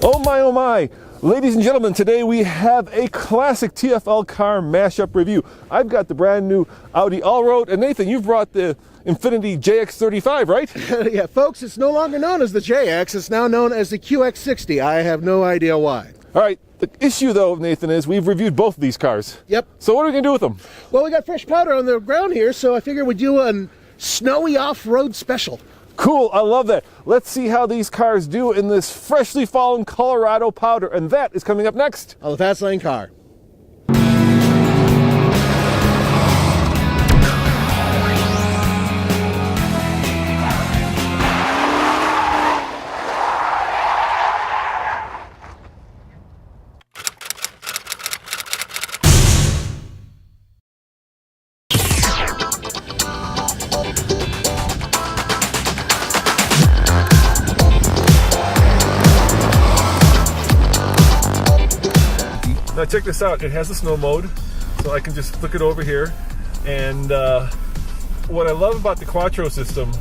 Oh my, ladies and gentlemen, today we have a classic TFL car mashup review. I've got the brand new Audi Allroad, and Nathan, you've brought the Infiniti JX35, right? Yeah, folks, it's no longer known as the JX, it's now known as the QX60. I have no idea why. All right, the issue though, Nathan, is we've reviewed both of these cars. Yep. So what are we gonna do with them? Well, we got fresh powder on the ground here, so I figured we'd do a snowy off-road special. Cool, I love that. Let's see how these cars do in this freshly fallen Colorado powder, and that is coming up next On the Fast Lane Car. Now check this out, it has a snow mode, so I can just flick it over here. And what I love about the Quattro system,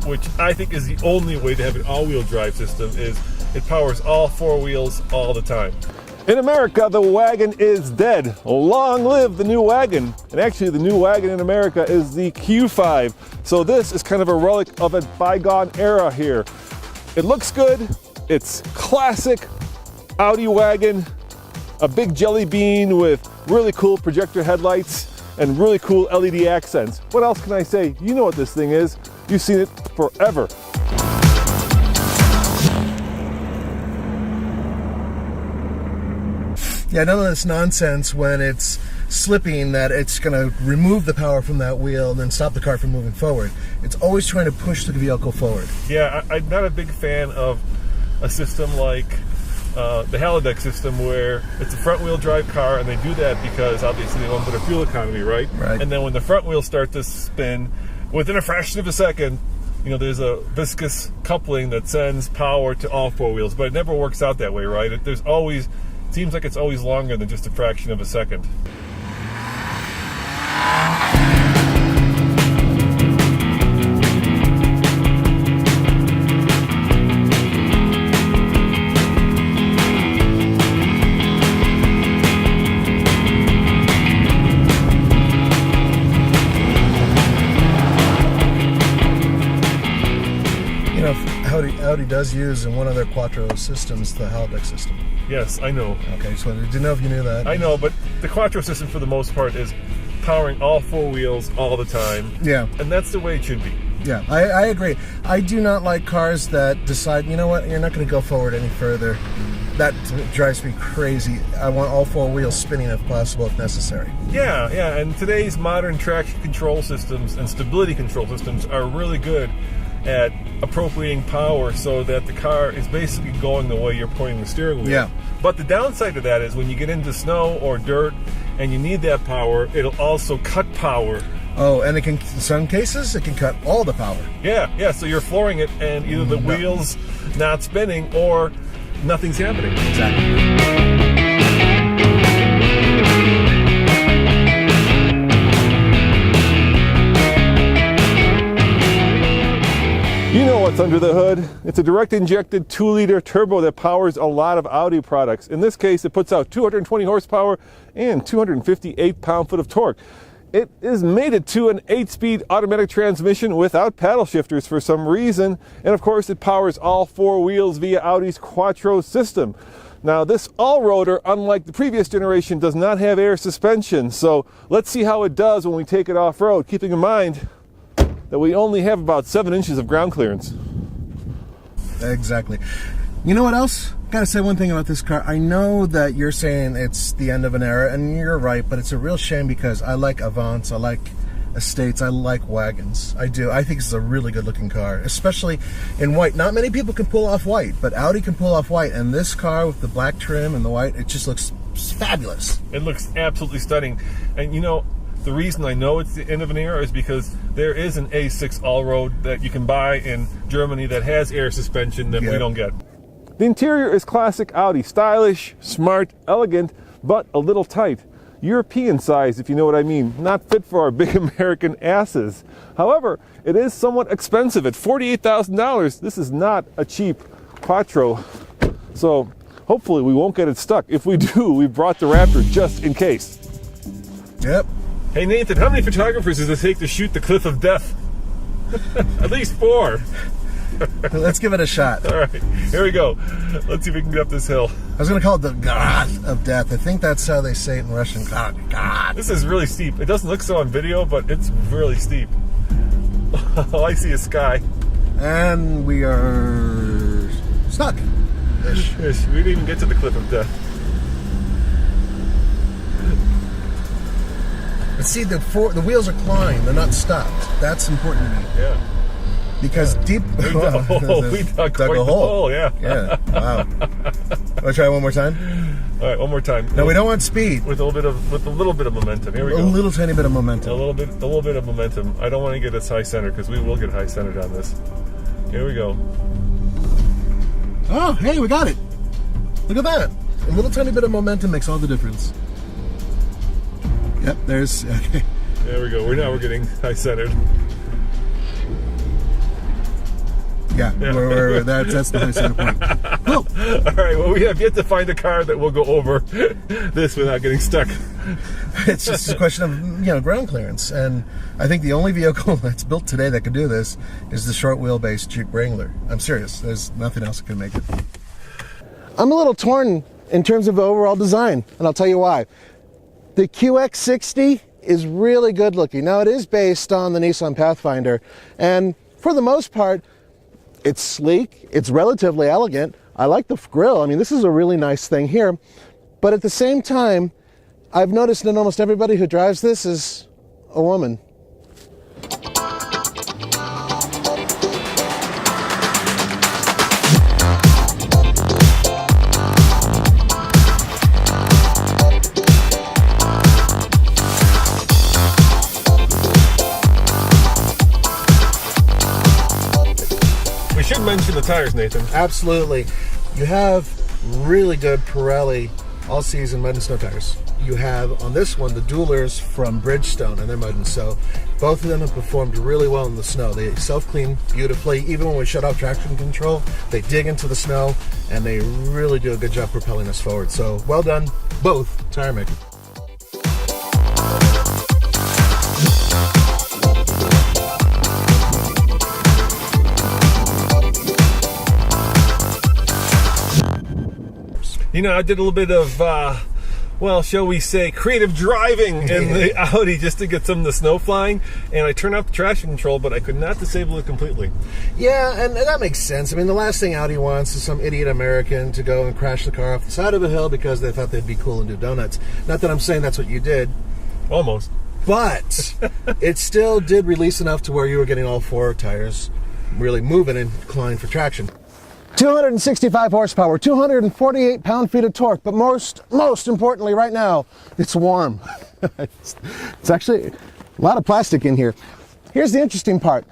which I think is the only way to have an all-wheel drive system, is it powers all four wheels all the time. In America, the wagon is dead. Long live the new wagon. And actually the new wagon in America is the Q5. So this is kind of a relic of a bygone era here. It looks good, it's classic Audi wagon. A big jelly bean with really cool projector headlights and really cool LED accents. What else can I say? You know what this thing is. You've seen it forever. Yeah, none of this nonsense when it's slipping that it's going to remove the power from that wheel and then stop the car from moving forward. It's always trying to push the vehicle forward. Yeah, I'm not a big fan of a system like the halodeck system, where it's a front wheel drive car, and they do that because obviously they want better fuel economy, right? Right. And then when the front wheels start to spin, within a fraction of a second, you know, there's a viscous coupling that sends power to all four wheels, but it never works out that way, right? It seems like it's always longer than just a fraction of a second. Audi does use in one of their Quattro systems the halodeck system. Yes, I know. Okay, so I didn't know if you knew that. I know, but the Quattro system for the most part is powering all four wheels all the time. Yeah. And that's the way it should be. Yeah, I agree. I do not like cars that decide, you know what, you're not going to go forward any further. That drives me crazy. I want all four wheels spinning if possible, if necessary. Yeah, and today's modern traction control systems and stability control systems are really good at appropriating power so that the car is basically going the way you're pointing the steering wheel. Yeah. But the downside to that is when you get into snow or dirt and you need that power, it'll also cut power. Oh, and it can, in some cases, it can cut all the power. Yeah, so you're flooring it and either the wheel's not spinning or nothing's happening. Exactly. You know what's under the hood. It's a direct injected 2-liter turbo that powers a lot of Audi products. In this case, it puts out 220 horsepower and 258 pound-foot of torque. It is mated to an 8-speed automatic transmission without paddle shifters for some reason. And of course, it powers all four wheels via Audi's Quattro system. Now, this all-roader, unlike the previous generation, does not have air suspension. So let's see how it does when we take it off-road, keeping in mind that we only have about 7 inches of ground clearance. Exactly. You know what else? Gotta say one thing about this car. I know that you're saying it's the end of an era, and you're right, but it's a real shame because I like Avants, I like Estates, I like wagons. I do. I think this is a really good looking car, especially in white. Not many people can pull off white, but Audi can pull off white, and this car with the black trim and the white, it just looks fabulous. It looks absolutely stunning. And you know, the reason I know it's the end of an era is because there is an A6 Allroad that you can buy in Germany that has air suspension that we don't get. The interior is classic Audi, stylish, smart, elegant, but a little tight. European size, if you know what I mean, not fit for our big American asses. However, it is somewhat expensive at $48,000. This is not a cheap Quattro. So hopefully we won't get it stuck. If we do, we brought the Raptor just in case. Yep. Hey Nathan, how many photographers does it take to shoot the Cliff of Death? At least 4. Let's give it a shot. All right, here we go. Let's see if we can get up this hill. I was going to call it the God of Death. I think that's how they say it in Russian. God. This is really steep. It doesn't look so on video, but it's really steep. All I see is sky. And we are stuck. Ish. We didn't even get to the Cliff of Death. But see, the wheels are clawing. They're not stopped. That's important to me. Yeah. Because deep... We dug quite the hole, yeah. Yeah, wow. Want to try one more time? All right, one more time. No, we don't want speed. With a little bit of momentum. Here we go. A little tiny bit of momentum. A little bit of momentum. I don't want to get us high center because we will get high centered on this. Here we go. Oh, hey, we got it. Look at that. A little tiny bit of momentum makes all the difference. Yep, there's... Okay. There we go. We're getting high centered. Yeah, that's the high center point. Cool. All right, well, we have yet to find a car that will go over this without getting stuck. It's just a question of, ground clearance. And I think the only vehicle that's built today that can do this is the short wheelbase Jeep Wrangler. I'm serious. There's nothing else that can make it. I'm a little torn in terms of the overall design, and I'll tell you why. The QX60 is really good looking. Now, it is based on the Nissan Pathfinder, and for the most part, it's sleek, it's relatively elegant. I like the grille. I mean, this is a really nice thing here. But at the same time, I've noticed that almost everybody who drives this is a woman. We should mention the tires, Nathan. Absolutely. You have really good Pirelli all-season mud and snow tires. You have, on this one, the Duelers from Bridgestone, and they're mud and snow. Both of them have performed really well in the snow. They self-clean beautifully. Even when we shut off traction control, they dig into the snow, and they really do a good job propelling us forward. So, well done, both tire makers. I did a little bit of, well, shall we say, creative driving in the Audi just to get some of the snow flying, and I turned off the traction control, but I could not disable it completely. Yeah, and that makes sense. I mean, the last thing Audi wants is some idiot American to go and crash the car off the side of a hill because they thought they'd be cool and do donuts. Not that I'm saying that's what you did. Almost. But it still did release enough to where you were getting all 4 tires really moving and inclined for traction. 265 horsepower, 248 pound-feet of torque, but most importantly right now, it's warm. It's actually a lot of plastic in here. Here's the interesting part.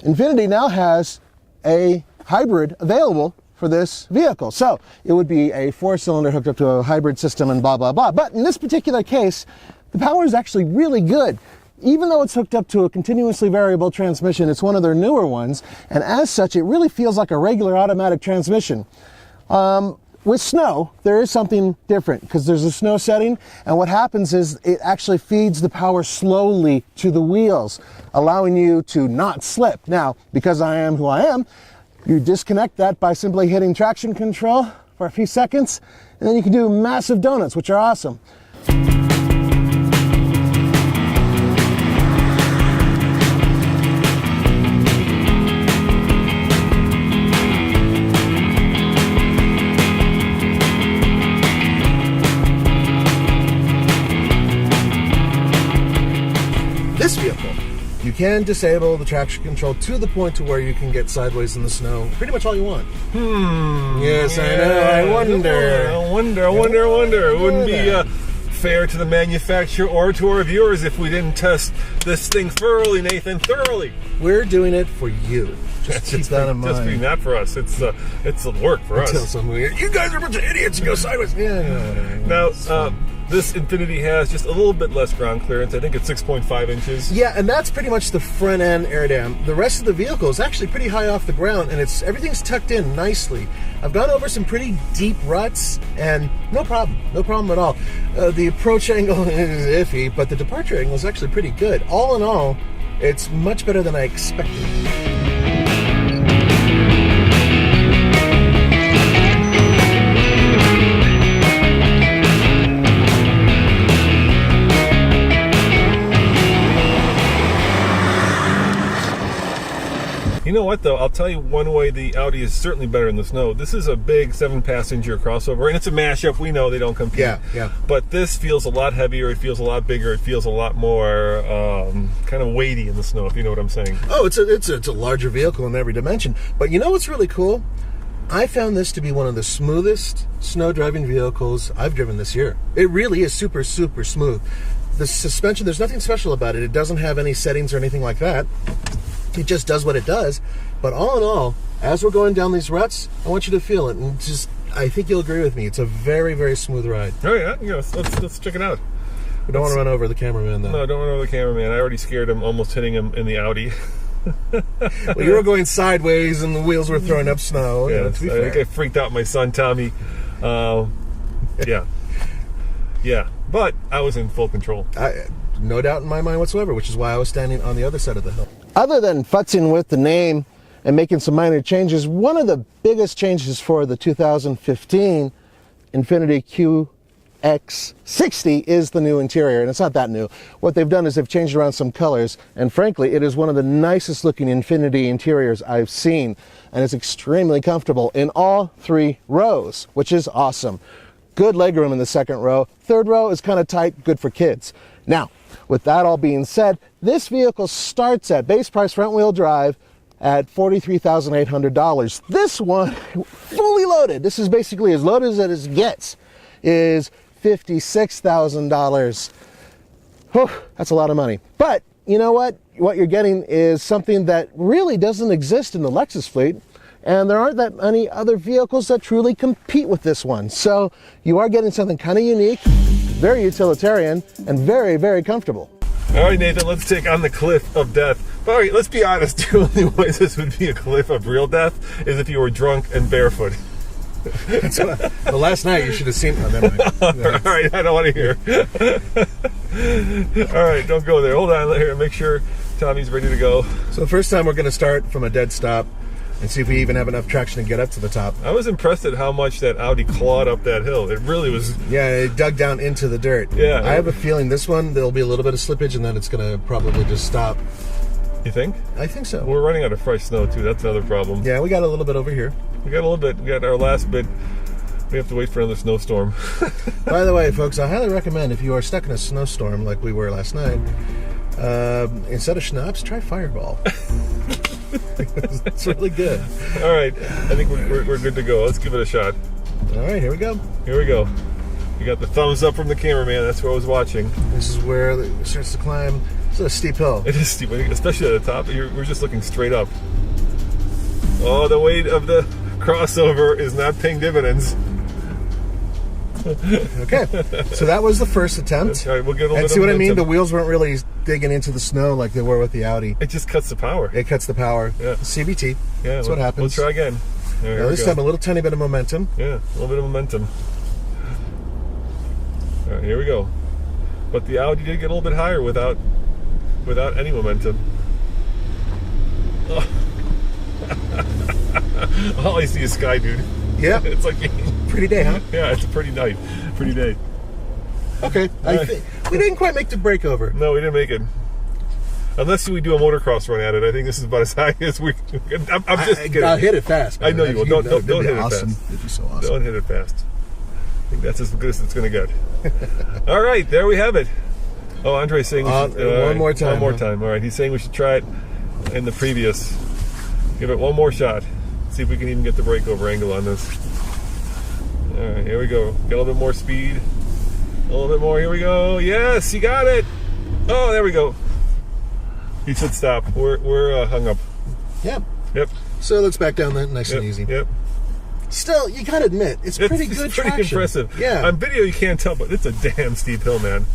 Infiniti now has a hybrid available for this vehicle. So it would be a 4-cylinder hooked up to a hybrid system and blah, blah, blah. But in this particular case, the power is actually really good. Even though it's hooked up to a continuously variable transmission, it's one of their newer ones, and as such, it really feels like a regular automatic transmission. With snow, there is something different because there's a snow setting, and what happens is it actually feeds the power slowly to the wheels, allowing you to not slip. Now, because I am who I am, you disconnect that by simply hitting traction control for a few seconds, and then you can do massive donuts, which are awesome. This vehicle, you can disable the traction control to the point to where you can get sideways in the snow pretty much all you want. Yes, yeah. I know. I wonder. It wouldn't be fair to the manufacturer or to our viewers if we didn't test this thing thoroughly, Nathan. Thoroughly. We're doing it for you. Just keep that in mind. Just not for us. It's work for us. You guys are a bunch of idiots. You go sideways. Yeah. Now, This Infiniti has just a little bit less ground clearance. I think it's 6.5 inches. Yeah, and that's pretty much the front end air dam. The rest of the vehicle is actually pretty high off the ground, and everything's tucked in nicely. I've gone over some pretty deep ruts, and no problem at all. The approach angle is iffy, but the departure angle is actually pretty good. All in all, it's much better than I expected. You know what, though? I'll tell you one way the Audi is certainly better in the snow. This is a big 7-passenger crossover, and it's a mashup. We know they don't compete. Yeah. But this feels a lot heavier. It feels a lot bigger. It feels a lot more kind of weighty in the snow, if you know what I'm saying. Oh, it's a larger vehicle in every dimension. But you know what's really cool? I found this to be one of the smoothest snow driving vehicles I've driven this year. It really is super, super smooth. The suspension, there's nothing special about it. It doesn't have any settings or anything like that. It just does what it does. But all in all, as we're going down these ruts, I want you to feel it. And I think you'll agree with me. It's a very, very smooth ride. Oh, yeah? Let's check it out. We don't want to run over the cameraman, though. No, don't run over the cameraman. I already scared him, almost hitting him in the Audi. Well, you were going sideways and the wheels were throwing up snow. Yeah, to be fair. I think I freaked out my son, Tommy. Yeah. Yeah, but I was in full control. No doubt in my mind whatsoever, which is why I was standing on the other side of the hill. Other than futzing with the name and making some minor changes, one of the biggest changes for the 2015 Infiniti QX60 is the new interior, and it's not that new. What they've done is they've changed around some colors, and frankly, it is one of the nicest looking Infiniti interiors I've seen, and it's extremely comfortable in all 3 rows, which is awesome. Good legroom in the 2nd row. 3rd row is kind of tight, good for kids. Now, with that all being said, this vehicle starts at base price front wheel drive at $43,800. This one, fully loaded, this is basically as loaded as it gets, is $56,000. That's a lot of money. But you know what? What you're getting is something that really doesn't exist in the Lexus fleet. And there aren't that many other vehicles that truly compete with this one. So you are getting something kind of unique, very utilitarian, and very, very comfortable. All right, Nathan, let's take on the cliff of death. All right, let's be honest. The only way this would be a cliff of real death is if you were drunk and barefoot. That's well, last night you should have seen. Oh, never mind. All right, I don't want to hear. All right, don't go there. Hold on, here, make sure Tommy's ready to go. So the first time we're going to start from a dead stop and see if we even have enough traction to get up to the top. I was impressed at how much that Audi clawed up that hill. It really was. Yeah, it dug down into the dirt. Yeah. I have a feeling this one, there'll be a little bit of slippage and then it's going to probably just stop. You think? I think so. We're running out of fresh snow, too. That's another problem. Yeah, we got a little bit over here. We got a little bit. We got our last bit. We have to wait for another snowstorm. By the way, folks, I highly recommend if you are stuck in a snowstorm like we were last night, instead of schnapps, try Fireball. It's really good. All right, I think we're good to go. Let's give it a shot. All right, here we go. Here we go. You got the thumbs up from the cameraman. That's what I was watching. This is where it starts to climb. It's a steep hill. It is steep, especially at the top. We're just looking straight up. Oh, the weight of the crossover is not paying dividends. Okay, so that was the first attempt. All right, we'll get a little and bit see of what I mean? momentum. The wheels weren't really digging into the snow like they were with the Audi. It just cuts the power. It cuts the power. Yeah. CVT. Yeah, That's what happens. We'll try again. Right, Now, this time a little tiny bit of momentum. Yeah, a little bit of momentum. All right, here we go. But the Audi did get a little bit higher without any momentum. Oh. All I see is sky, dude. Yeah. It's like Pretty day, huh? yeah, it's a pretty night. Pretty day. Okay. We didn't quite make the breakover. No, we didn't make it. Unless we do a motocross run at it. I think this is about as high as we. I'm just kidding. I'll hit it fast. I know you will. Don't hit it awesome. fast. It'd be so awesome. Don't hit it fast. I think that's as good as it's going to get. All right, there we have it. Oh, Andre's saying we should, one more time. One more time. All right, he's saying we should try it in the previous. Give it one more shot. See if we can even get the breakover angle on this. All right, here we go. Get a little bit more speed. A little bit more. Here we go. Yes, you got it. Oh, there we go. He said stop. We're hung up. Yep. Yep. So let's back down then, nice Yep. and easy. Yep. still, you gotta admit, it's pretty good It's pretty traction. impressive. Yeah. On video you can't tell, but it's a damn steep hill, man.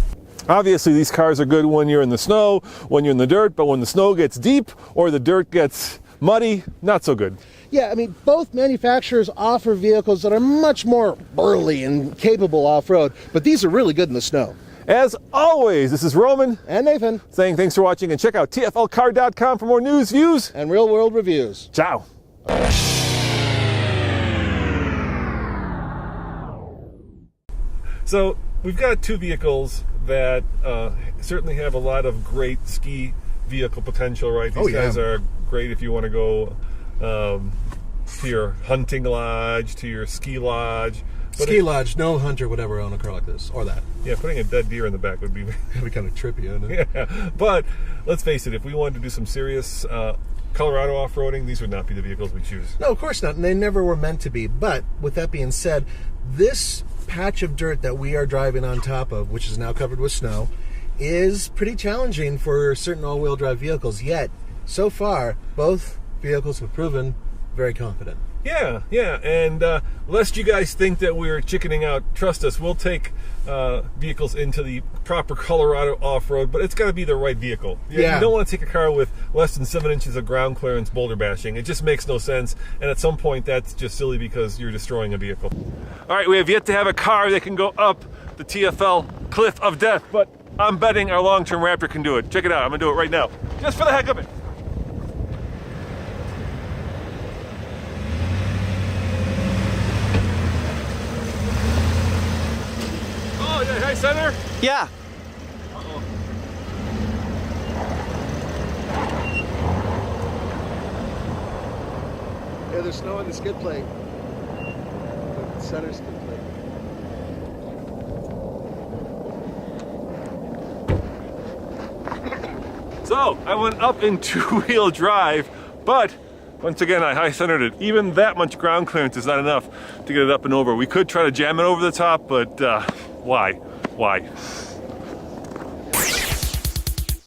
Obviously these cars are good when you're in the snow, when you're in the dirt, but when the snow gets deep or the dirt gets muddy, not so good. Yeah, I mean, both manufacturers offer vehicles that are much more burly and capable off-road, but these are really good in the snow. As always, this is Roman And Nathan. saying thanks for watching, and check out TFLcar.com for more news, views, And real-world reviews. ciao. So we've got two vehicles that certainly have a lot of great ski vehicle potential, right? These guys are great if you want to go to your hunting lodge, to your ski lodge. But Ski lodge, no hunter would ever own a car like this, or that. yeah, putting a dead deer in the back would be That'd be kind of trippy, isn't it? yeah. But let's face it, if we wanted to do some serious Colorado off-roading, these would not be the vehicles we choose. No, of course not, and they never were meant to be. But with that being said, this patch of dirt that we are driving on top of, which is now covered with snow, is pretty challenging for certain all-wheel drive vehicles. Yet, so far, both vehicles have proven very confident. Yeah, yeah, and lest you guys think that we're chickening out, trust us, we'll take vehicles into the proper Colorado off-road, but it's got to be the right vehicle. Yeah. You don't want to take a car with less than 7 inches of ground clearance boulder bashing. It just makes no sense, and at some point that's just silly because you're destroying a vehicle. All right, we have yet to have a car that can go up the TFL cliff of death, but I'm betting our long-term Raptor can do it. Check it out, I'm gonna do it right now, just for the heck of it. Oh, yeah, hey, Senator. Yeah. Yeah, there's snow on the skid plate. The center skid plate. So, I went up in two-wheel drive, but once again, I high-centered it. Even that much ground clearance is not enough to get it up and over. We could try to jam it over the top, but why? Why?